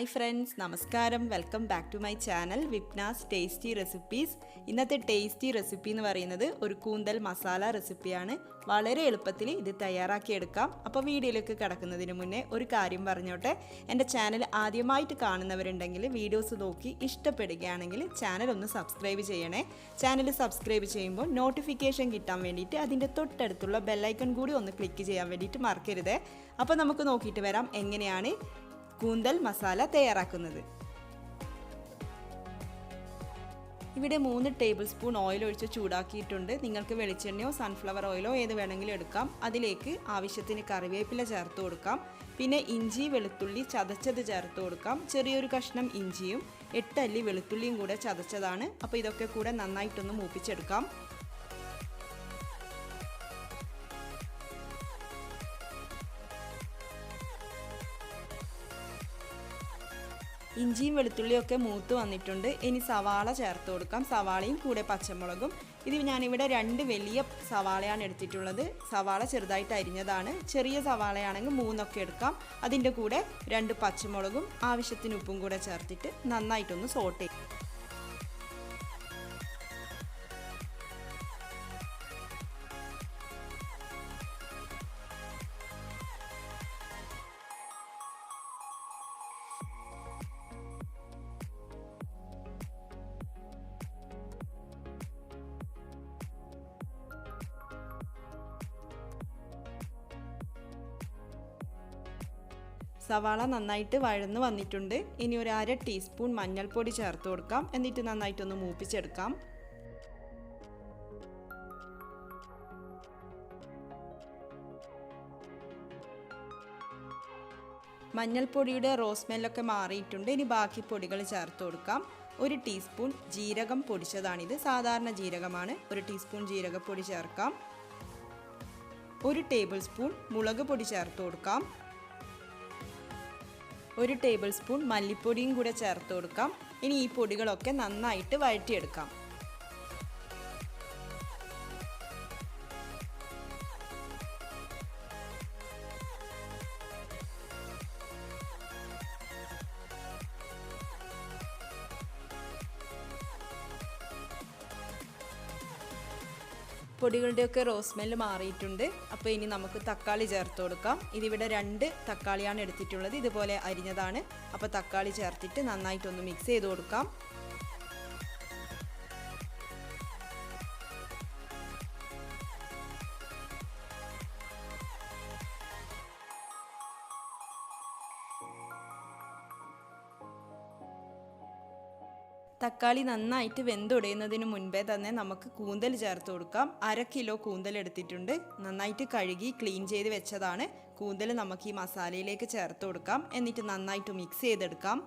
Hi friends, നമസ്കാരം. Welcome back to my channel വിപ്നാസ് tasty recipes. ഇന്നത്തെ ടേസ്റ്റി റെസിപ്പി എന്ന് പറയുന്നത് ഒരു കൂന്തൽ മസാല റെസിപ്പിയാണ്. വളരെ എളുപ്പത്തിൽ ഇത് തയ്യാറാക്കിയെടുക്കാം. അപ്പോൾ വീഡിയോയിലേക്ക് കടക്കുന്നതിന് മുന്നേ ഒരു കാര്യം പറഞ്ഞോട്ടെ. എൻ്റെ ചാനൽ ആദ്യമായിട്ട് കാണുന്നവരുണ്ടെങ്കിൽ വീഡിയോസ് നോക്കി ഇഷ്ടപ്പെടുകയാണെങ്കിൽ ചാനൽ ഒന്ന് സബ്സ്ക്രൈബ് ചെയ്യണേ. ചാനൽ സബ്സ്ക്രൈബ് ചെയ്യുമ്പോൾ നോട്ടിഫിക്കേഷൻ കിട്ടാൻ വേണ്ടിയിട്ട് അതിൻ്റെ തൊട്ടടുത്തുള്ള ബെല്ലൈക്കൺ കൂടി ഒന്ന് ക്ലിക്ക് ചെയ്യാൻ വേണ്ടിയിട്ട് മറക്കരുത്. അപ്പോൾ നമുക്ക് നോക്കിയിട്ട് വരാം എങ്ങനെയാണ് കൂന്തൽ മസാല തയ്യാറാക്കുന്നത്. ഇവിടെ 3 ടേബിൾ സ്പൂൺ ഓയിൽ ഒഴിച്ച് ചൂടാക്കിയിട്ടുണ്ട്. നിങ്ങൾക്ക് വെളിച്ചെണ്ണയോ സൺഫ്ലവർ ഓയിലോ ഏത് വേണമെങ്കിലും എടുക്കാം. അതിലേക്ക് ആവശ്യത്തിന് കറിവേപ്പില ചേർത്ത് കൊടുക്കാം. പിന്നെ ഇഞ്ചി വെളുത്തുള്ളി ചതച്ചത് ചേർത്ത് കൊടുക്കാം. ചെറിയൊരു കഷ്ണം ഇഞ്ചിയും 8 അല്ലി വെളുത്തുള്ളിയും കൂടെ ചതച്ചതാണ്. അപ്പോൾ ഇതൊക്കെ കൂടെ നന്നായിട്ടൊന്ന് മൂപ്പിച്ചെടുക്കാം. ഇഞ്ചിയും വെളുത്തുള്ളിയും ഒക്കെ മൂത്ത് വന്നിട്ടുണ്ട്. ഇനി സവാള ചേർത്ത് കൊടുക്കാം. സവാളയും കൂടെ പച്ചമുളകും. ഇത് ഞാനിവിടെ 2 വലിയ സവാളയാണ് എടുത്തിട്ടുള്ളത്. സവാള ചെറുതായിട്ട് അരിഞ്ഞതാണ്. ചെറിയ സവാളയാണെങ്കിൽ 3 എടുക്കാം. അതിൻ്റെ കൂടെ 2 പച്ചമുളകും ആവശ്യത്തിന് ഉപ്പും കൂടെ ചേർത്തിട്ട് നന്നായിട്ടൊന്ന് സോട്ട് ചെയ്യും. സവാള നന്നായിട്ട് വഴന്ന് വന്നിട്ടുണ്ട്. ഇനി ഒരു 1/2 ടീസ്പൂൺ മഞ്ഞൾപ്പൊടി ചേർത്ത് കൊടുക്കാം. എന്നിട്ട് നന്നായിട്ടൊന്ന് മൂപ്പിച്ചെടുക്കാം. മഞ്ഞൾപ്പൊടിയുടെ റോസ്മെല്ലൊക്കെ മാറിയിട്ടുണ്ട്. ഇനി ബാക്കി പൊടികൾ ചേർത്ത് കൊടുക്കാം. 1 ടീസ്പൂൺ ജീരകം പൊടിച്ചതാണിത്. സാധാരണ ജീരകമാണ്. 1 ടീസ്പൂൺ ജീരകപ്പൊടി ചേർക്കാം. 1 ടേബിൾ സ്പൂൺ മുളക് പൊടി ചേർത്ത് കൊടുക്കാം. 1 ടേബിൾ സ്പൂൺ മല്ലിപ്പൊടിയും കൂടെ ചേർത്ത് കൊടുക്കാം. ഇനി ഈ പൊടികളൊക്കെ നന്നായിട്ട് വഴറ്റിയെടുക്കാം. പൊടികളുടെയൊക്കെ റോസ്മെല്ല് മാറിയിട്ടുണ്ട്. അപ്പോൾ ഇനി നമുക്ക് തക്കാളി ചേർത്ത് കൊടുക്കാം. ഇതിവിടെ 2 തക്കാളിയാണ് എടുത്തിട്ടുള്ളത്. ഇതുപോലെ അരിഞ്ഞതാണ്. അപ്പോൾ തക്കാളി ചേർത്തിട്ട് നന്നായിട്ടൊന്ന് മിക്സ് ചെയ്ത് കൊടുക്കാം. തക്കാളി നന്നായിട്ട് വെന്തുടയുന്നതിന് മുൻപേ തന്നെ നമുക്ക് കൂന്തൽ ചേർത്ത് കൊടുക്കാം. 1/2 കിലോ കൂന്തൽ എടുത്തിട്ടുണ്ട്. നന്നായിട്ട് കഴുകി ക്ലീൻ ചെയ്ത് വെച്ചതാണ്. കൂന്തൽ നമുക്ക് ഈ മസാലയിലേക്ക് ചേർത്ത് കൊടുക്കാം. എന്നിട്ട് നന്നായിട്ട് മിക്സ് ചെയ്തെടുക്കാം.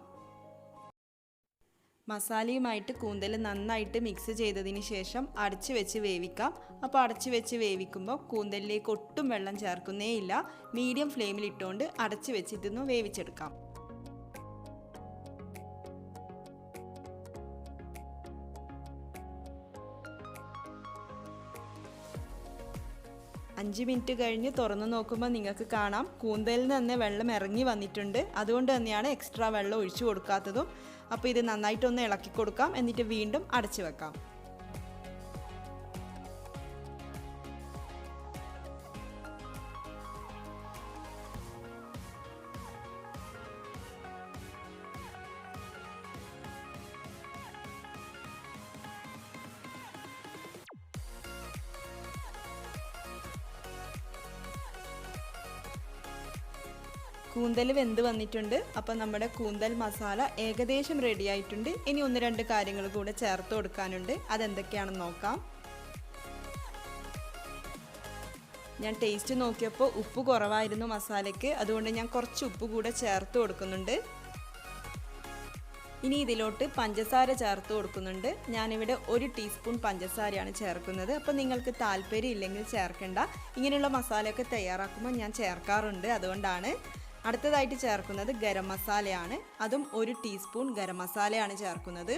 മസാലയുമായിട്ട് കൂന്തൽ നന്നായിട്ട് മിക്സ് ചെയ്തതിന് ശേഷം അടച്ച് വെച്ച് വേവിക്കാം. അപ്പോൾ അടച്ച് വെച്ച് വേവിക്കുമ്പോൾ കൂന്തലിലേക്ക് ഒട്ടും വെള്ളം ചേർക്കുന്നേ ഇല്ല. മീഡിയം ഫ്ലെയിമിൽ ഇട്ടുകൊണ്ട് അടച്ച് വെച്ചിട്ടൊന്ന് വേവിച്ചെടുക്കാം. അഞ്ച് മിനിറ്റ് കഴിഞ്ഞ് തുറന്നു നോക്കുമ്പോൾ നിങ്ങൾക്ക് കാണാം കൂന്തലിൽ നിന്ന് വെള്ളം ഇറങ്ങി വന്നിട്ടുണ്ട്. അതുകൊണ്ട് തന്നെയാണ് എക്സ്ട്രാ വെള്ളം ഒഴിച്ചു കൊടുക്കാത്തതും. അപ്പോൾ ഇത് നന്നായിട്ടൊന്ന് ഇളക്കി കൊടുക്കാം. എന്നിട്ട് വീണ്ടും അടച്ചു വെക്കാം. കൂന്തൽ വെന്ത് വന്നിട്ടുണ്ട്. അപ്പോൾ നമ്മുടെ കൂന്തൽ മസാല ഏകദേശം റെഡി ആയിട്ടുണ്ട്. ഇനി 1-2 കാര്യങ്ങൾ കൂടെ ചേർത്ത് കൊടുക്കാനുണ്ട്. അതെന്തൊക്കെയാണെന്ന് നോക്കാം. ഞാൻ ടേസ്റ്റ് നോക്കിയപ്പോൾ ഉപ്പ് കുറവായിരുന്നു മസാലയ്ക്ക്. അതുകൊണ്ട് ഞാൻ കുറച്ച് ഉപ്പ് കൂടെ ചേർത്ത് കൊടുക്കുന്നുണ്ട്. ഇനി ഇതിലോട്ട് പഞ്ചസാര ചേർത്ത് കൊടുക്കുന്നുണ്ട്. ഞാനിവിടെ 1 ടീസ്പൂൺ പഞ്ചസാരയാണ് ചേർക്കുന്നത്. അപ്പോൾ നിങ്ങൾക്ക് താല്പര്യം ഇല്ലെങ്കിൽ ചേർക്കണ്ട. ഇങ്ങനെയുള്ള മസാലയൊക്കെ തയ്യാറാക്കുമ്പോൾ ഞാൻ ചേർക്കാറുണ്ട്. അതുകൊണ്ടാണ്. അടുത്തതായിട്ട് ചേർക്കുന്നത് ഗരം മസാലയാണ്. അതും 1 ടീസ്പൂൺ ഗരം മസാലയാണ് ചേർക്കുന്നത്.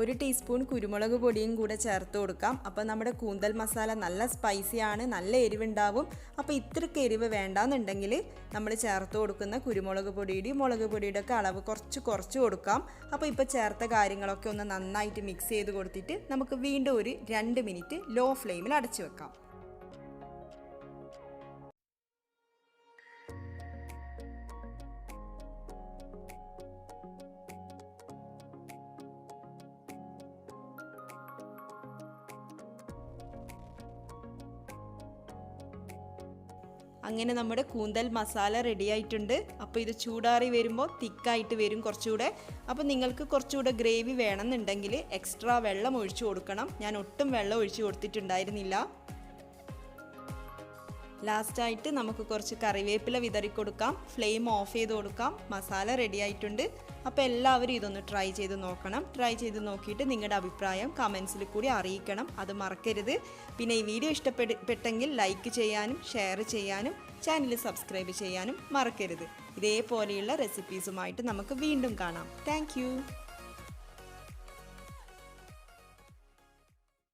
1 ടീസ്പൂൺ കുരുമുളക് പൊടിയും കൂടെ ചേർത്ത് കൊടുക്കാം. അപ്പോൾ നമ്മുടെ കൂന്തൽ മസാല നല്ല സ്പൈസിയാണ്, നല്ല എരിവുണ്ടാവും. അപ്പോൾ ഇത്രയ്ക്ക് എരിവ് വേണ്ടാന്നുണ്ടെങ്കിൽ നമ്മൾ ചേർത്ത് കൊടുക്കുന്ന കുരുമുളക് പൊടിയുടെയും മുളക് പൊടിയുടെ ഒക്കെ അളവ് കുറച്ച് കൊടുക്കാം. അപ്പോൾ ഇപ്പോൾ ചേർത്ത കാര്യങ്ങളൊക്കെ ഒന്ന് നന്നായിട്ട് മിക്സ് ചെയ്ത് കൊടുത്തിട്ട് നമുക്ക് വീണ്ടും ഒരു 2 മിനിറ്റ് ലോ ഫ്ലെയിമിൽ അടച്ചു വെക്കാം. അങ്ങനെ നമ്മുടെ കൂന്തൽ മസാല റെഡി ആയിട്ടുണ്ട്. അപ്പോൾ ഇത് ചൂടാറി വരുമ്പോൾ തിക്കായിട്ട് വരും കുറച്ചുകൂടെ. അപ്പോൾ നിങ്ങൾക്ക് കുറച്ചുകൂടെ ഗ്രേവി വേണമെന്നുണ്ടെങ്കിൽ എക്സ്ട്രാ വെള്ളം ഒഴിച്ചു കൊടുക്കണം. ഞാൻ ഒട്ടും വെള്ളം ഒഴിച്ചു കൊടുത്തിട്ടുണ്ടായിരുന്നില്ല. ലാസ്റ്റായിട്ട് നമുക്ക് കുറച്ച് കറിവേപ്പില വിതറി കൊടുക്കാം. ഫ്ലെയിം ഓഫ് ചെയ്ത് കൊടുക്കാം. മസാല റെഡി ആയിട്ടുണ്ട്. അപ്പോൾ എല്ലാവരും ഇതൊന്ന് ട്രൈ ചെയ്ത് നോക്കണം. ട്രൈ ചെയ്ത് നോക്കിയിട്ട് നിങ്ങളുടെ അഭിപ്രായം കമൻസിൽ കൂടി അറിയിക്കണം, അത് മറക്കരുത്. പിന്നെ ഈ വീഡിയോ ഇഷ്ടപ്പെട്ടെങ്കിൽ ലൈക്ക് ചെയ്യാനും ഷെയർ ചെയ്യാനും ചാനൽ സബ്സ്ക്രൈബ് ചെയ്യാനും മറക്കരുത്. ഇതേപോലെയുള്ള റെസിപ്പീസുമായിട്ട് നമുക്ക് വീണ്ടും കാണാം. താങ്ക്